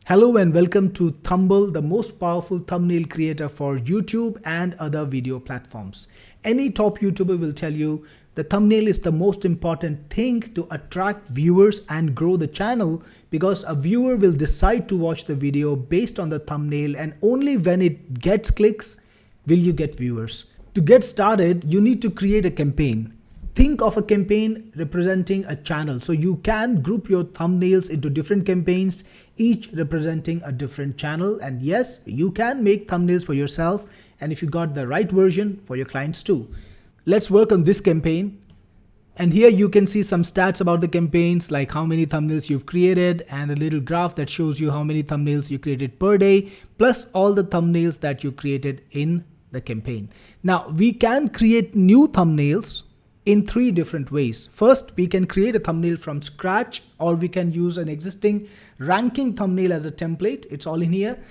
Hello and welcome to Thumble, the most powerful thumbnail creator for YouTube and other video platforms. Any top YouTuber will tell you the thumbnail is the most important thing to attract viewers and grow the channel, because a viewer will decide to watch the video based on the thumbnail, and only when it gets clicks will you get viewers. To get started, you need to create a campaign. Think of a campaign representing a channel. So you can group your thumbnails into different campaigns, each representing a different channel. And yes, you can make thumbnails for yourself, and if you got the right version, for your clients too. Let's work on this campaign. And here you can see some stats about the campaigns, like how many thumbnails you've created and a little graph that shows you how many thumbnails you created per day, plus all the thumbnails that you created in the campaign. Now we can create new thumbnails in three different ways. First, we can create a thumbnail from scratch, or we can use an existing ranking thumbnail as a template. It's all in here.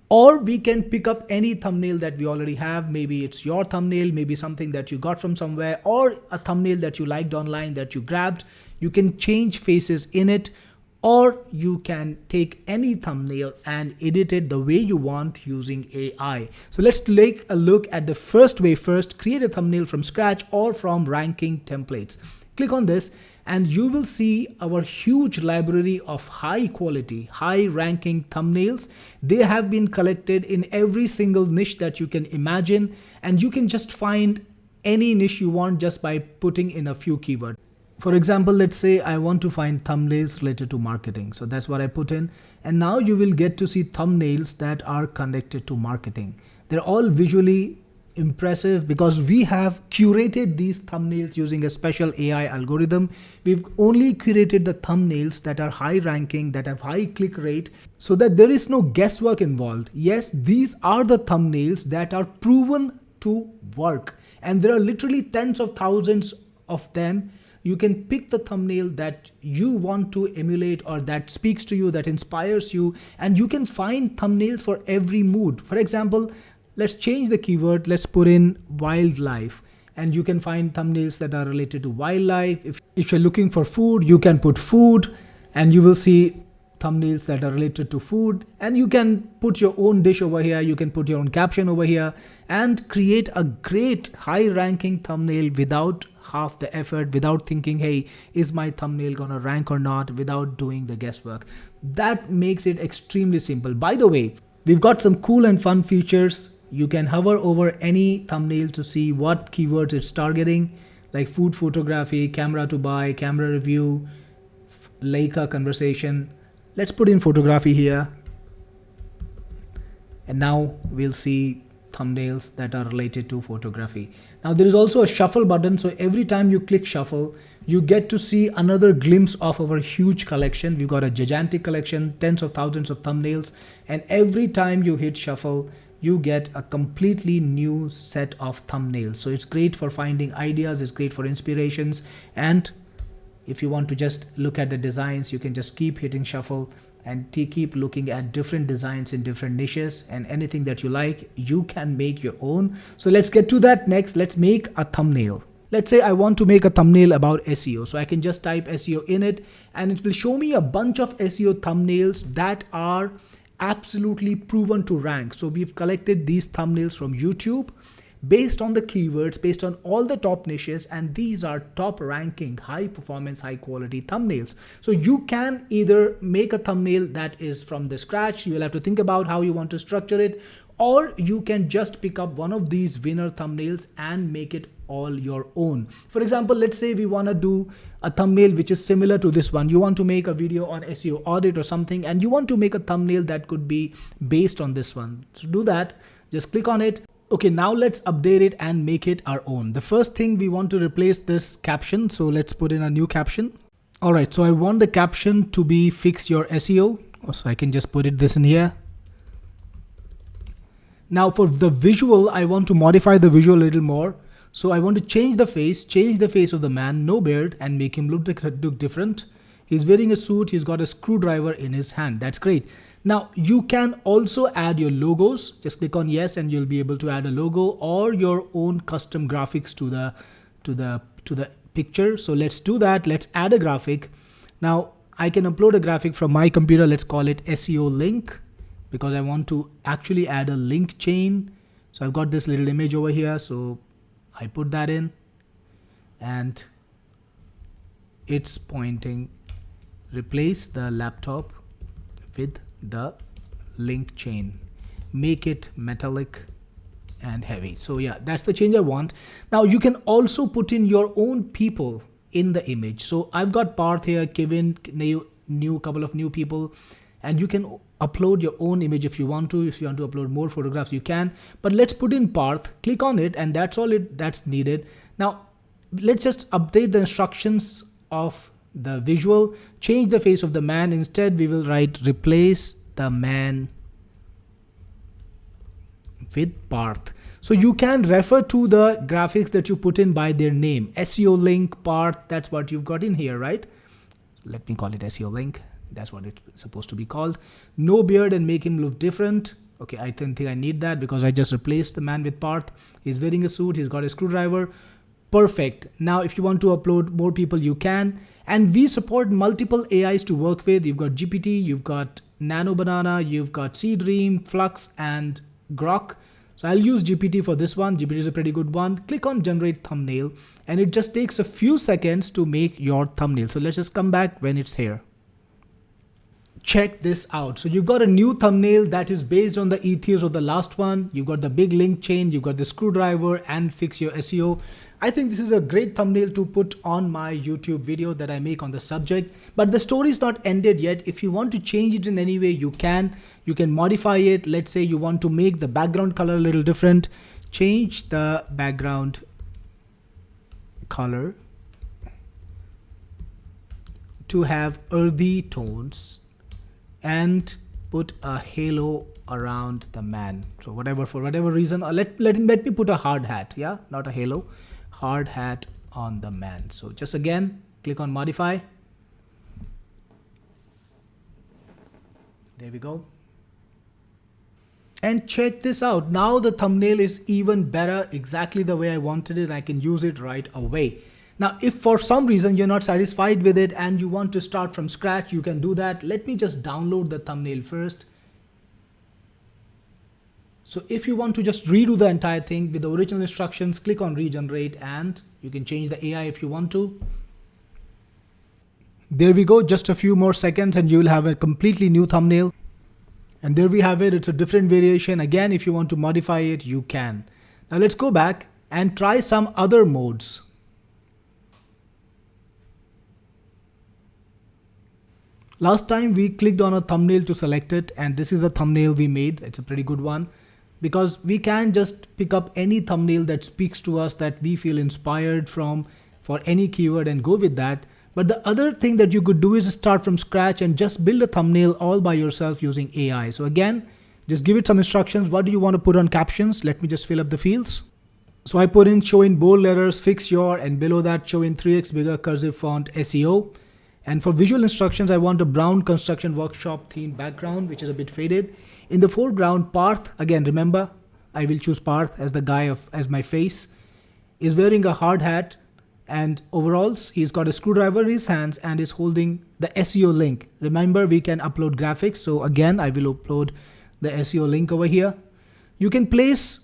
Or we can pick up any thumbnail that we already have. Maybe it's your thumbnail, maybe something that you got from somewhere, or a thumbnail that you liked online that you grabbed. You can change faces in it, or you can take any thumbnail and edit it the way you want using AI. So let's take a look at the first way first. Create a thumbnail from scratch or from ranking templates. Click on this and you will see our huge library of high quality, high ranking thumbnails. They have been collected in every single niche that you can imagine, and you can just find any niche you want just by putting in a few keywords. For example, let's say I want to find thumbnails related to marketing. So that's what I put in. And now you will get to see thumbnails that are connected to marketing. They're all visually impressive because we have curated these thumbnails using a special AI algorithm. We've only curated the thumbnails that are high ranking, that have high click rate, so that there is no guesswork involved. Yes, these are the thumbnails that are proven to work. And there are literally tens of thousands of them. You can pick the thumbnail that you want to emulate, or that speaks to you, that inspires you, and you can find thumbnails for every mood. For example, let's change the keyword. Let's put in wildlife, and you can find thumbnails that are related to wildlife. If you're looking for food, you can put food, and you will see thumbnails that are related to food. And you can put your own dish over here. You can put your own caption over here and create a great high ranking thumbnail without half the effort, without thinking, hey, is my thumbnail gonna rank or not, without doing the guesswork. That makes it extremely simple. By the way, we've got some cool and fun features. You can hover over any thumbnail to see what keywords it's targeting, like food photography, camera to buy, camera review, Leica conversation. Let's put in photography here. And now we'll see thumbnails that are related to photography. Now there is also a shuffle button. So every time you click shuffle, you get to see another glimpse of our huge collection. We've got a gigantic collection, tens of thousands of thumbnails. And every time you hit shuffle, you get a completely new set of thumbnails. So it's great for finding ideas. It's great for inspirations. And if you want to just look at the designs, you can just keep hitting shuffle and keep looking at different designs in different niches, and anything that you like, you can make your own. So let's get to that next. Let's make a thumbnail. Let's say I want to make a thumbnail about SEO. So I can just type SEO in it, and it will show me a bunch of SEO thumbnails that are absolutely proven to rank. So we've collected these thumbnails from YouTube based on the keywords, based on all the top niches, and these are top ranking, high performance, high quality thumbnails. So you can either make a thumbnail that is from the scratch, you will have to think about how you want to structure it, or you can just pick up one of these winner thumbnails and make it all your own. For example, let's say we want to do a thumbnail which is similar to this one. You want to make a video on SEO audit or something, and you want to make a thumbnail that could be based on this one. So do that, just click on it. Okay, now let's update it and make it our own. The first thing, we want to replace this caption. So let's put in a new caption. All right, so I want the caption to be fix your SEO. So I can just put this in here. Now for the visual, I want to modify the visual a little more. So I want to change the face of the man, no beard, and make him look different. He's wearing a suit. He's got a screwdriver in his hand. That's great. Now you can also add your logos. Just click on yes, and you'll be able to add a logo or your own custom graphics to the picture. So let's do that. Let's add a graphic. Now I can upload a graphic from my computer. Let's call it SEO link, because I want to actually add a link chain. So I've got this little image over here. So I put that in and it's pointing, replace the laptop with the link chain, make it metallic and heavy. So yeah, that's the change I want. Now you can also put in your own people in the image. So I've got Parth here, Kevin, new couple of new people, and you can upload your own image if you want to. If you want to upload more photographs, you can, but let's put in Parth, click on it, and that's all that's needed. Now let's just update the instructions of the visual, change the face of the man. Instead we will write replace the man with Parth. So you can refer to the graphics that you put in by their name. SEO link, Parth, that's what you've got in here, right? Let me call it SEO link. That's what it's supposed to be called. No beard and make him look different. Okay, I don't think I need that because I just replaced the man with Parth. He's wearing a suit, he's got a screwdriver. Perfect. Now if you want to upload more people, you can. And we support multiple AIs to work with. You've got GPT, you've got Nano Banana, you've got Seedream, Flux, and Grok. So I'll use GPT for this one. GPT is a pretty good one. Click on generate thumbnail and it just takes a few seconds to make your thumbnail. So let's just come back when it's here. Check this out. So you've got a new thumbnail that is based on the ethos of the last one. You've got the big link chain, you've got the screwdriver and fix your SEO. I think this is a great thumbnail to put on my YouTube video that I make on the subject, but the story is not ended yet. If you want to change it in any way, you can modify it. Let's say you want to make the background color a little different. Change the background color to have earthy tones and put a halo around the man. So whatever, for whatever reason, let me put a hard hat. Yeah, not a halo, hard hat on the man. So just again, click on modify. There we go. And check this out. Now the thumbnail is even better, exactly the way I wanted it. I can use it right away. Now, if for some reason you're not satisfied with it and you want to start from scratch, you can do that. Let me just download the thumbnail first. So if you want to just redo the entire thing with the original instructions, click on regenerate and you can change the AI if you want to. There we go, just a few more seconds and you will have a completely new thumbnail. And there we have it, it's a different variation. Again, if you want to modify it, you can. Now let's go back and try some other modes. Last time we clicked on a thumbnail to select it, and this is the thumbnail we made. It's a pretty good one because we can just pick up any thumbnail that speaks to us, that we feel inspired from for any keyword and go with that. But the other thing that you could do is start from scratch and just build a thumbnail all by yourself using AI. So again, just give it some instructions. What do you want to put on captions? Let me just fill up the fields. So I put in show in bold letters, fix your, and below that show in 3x bigger cursive font SEO. And for visual instructions, I want a brown construction workshop theme background, which is a bit faded. In the foreground, Parth, again, remember, I will choose Parth as the guy as my face, is wearing a hard hat and overalls. He's got a screwdriver in his hands and is holding the SEO link. Remember, we can upload graphics. So again, I will upload the SEO link over here. You can place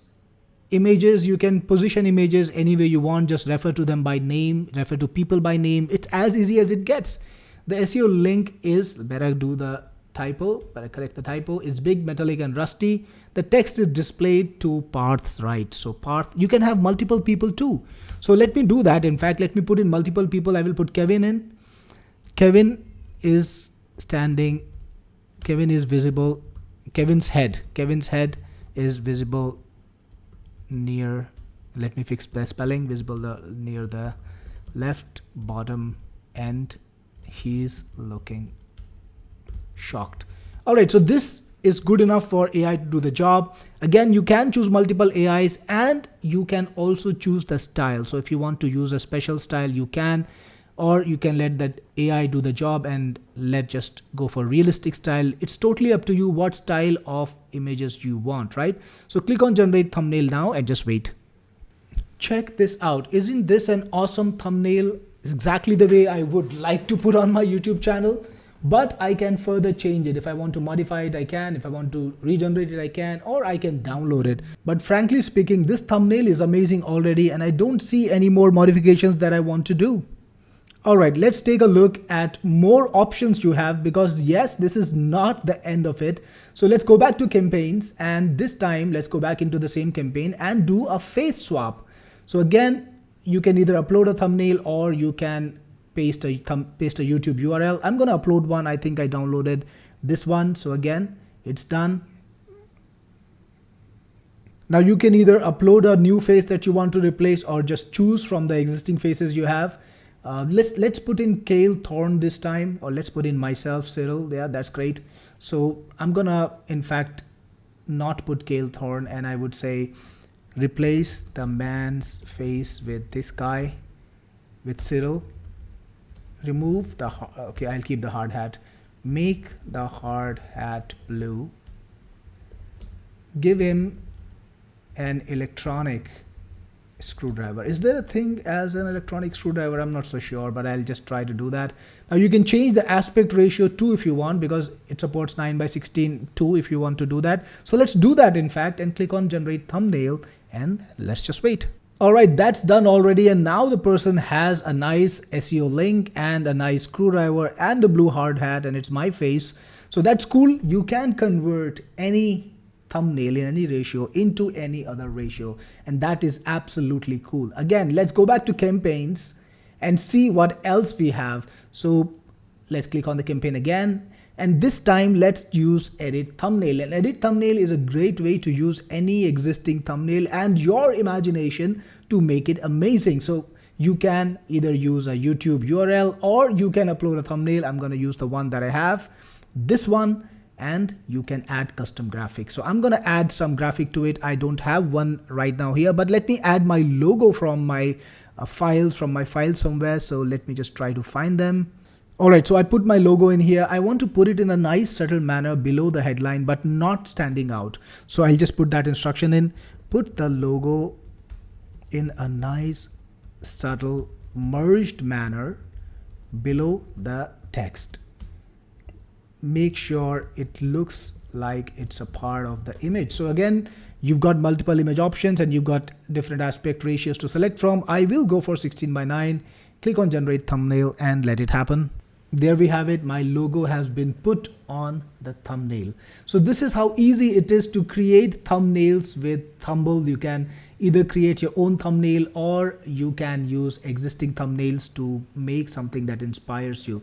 images, you can position images any way you want. Just refer to them by name, refer to people by name. It's as easy as it gets. The SEO link is, better correct the typo, is big, metallic and rusty. The text is displayed to Parth's right. So Parth, you can have multiple people too. So let me do that. In fact, let me put in multiple people. I will put Kevin in. Kevin is standing. Kevin is visible. Kevin's head is visible near, let me fix the spelling, visible near the left bottom end. He's looking shocked. All right, so this is good enough for AI to do the job. Again, you can choose multiple AIs and you can also choose the style. So if you want to use a special style, you can, or you can let that AI do the job and just go for realistic style. It's totally up to you what style of images you want, right? So click on generate thumbnail now and just wait. Check this out. Isn't this an awesome thumbnail? Exactly the way I would like to put on my YouTube channel. but I can further change it. If I want to modify it, I can. If I want to regenerate it, I can, or I can download it. But frankly speaking, this thumbnail is amazing already, and I don't see any more modifications that I want to do. All right, let's take a look at more options you have, because yes, this is not the end of it. So let's go back to campaigns, and this time let's go back into the same campaign and do a face swap. So again, you can either upload a thumbnail or you can paste a YouTube URL. I'm going to upload one. I think I downloaded this one. So again, it's done. Now you can either upload a new face that you want to replace or just choose from the existing faces you have. Let's put in Kale Thorne this time, or let's put in myself, Cyril. Yeah, that's great. So I'm gonna in fact not put Kale Thorne, and I would say replace the man's face with this guy, with Cyril. Remove the, okay, I'll keep the hard hat. Make the hard hat blue. Give him an electronic screwdriver. Is there a thing as an electronic screwdriver? I'm not so sure, but I'll just try to do that. Now you can change the aspect ratio too if you want, because it supports 9:16 too if you want to do that. So let's do that in fact, and click on generate thumbnail, and let's just wait. All right, that's done already, and now the person has a nice SEO link and a nice screwdriver and a blue hard hat, and it's my face. So that's cool. You can convert any thumbnail in any ratio into any other ratio, and that is absolutely cool. Again, let's go back to campaigns and see what else we have. So let's click on the campaign again, and this time let's use edit thumbnail. And edit thumbnail is a great way to use any existing thumbnail and your imagination to make it amazing. So you can either use a YouTube URL or you can upload a thumbnail. I'm going to use the one that I have, this one, and you can add custom graphics. So I'm going to add some graphic to it. I don't have one right now here, but let me add my logo from my files somewhere. So let me just try to find them. All right, so I put my logo in here. I want to put it in a nice subtle manner below the headline, but not standing out. So I'll just put that instruction in. Put the logo in a nice subtle merged manner below the text. Make sure it looks like it's a part of the image. So again, you've got multiple image options and you've got different aspect ratios to select from. I will go for 16:9. Click on generate thumbnail and let it happen. There we have it. My logo has been put on the thumbnail. So this is how easy it is to create thumbnails with Thumble. You can either create your own thumbnail or you can use existing thumbnails to make something that inspires you.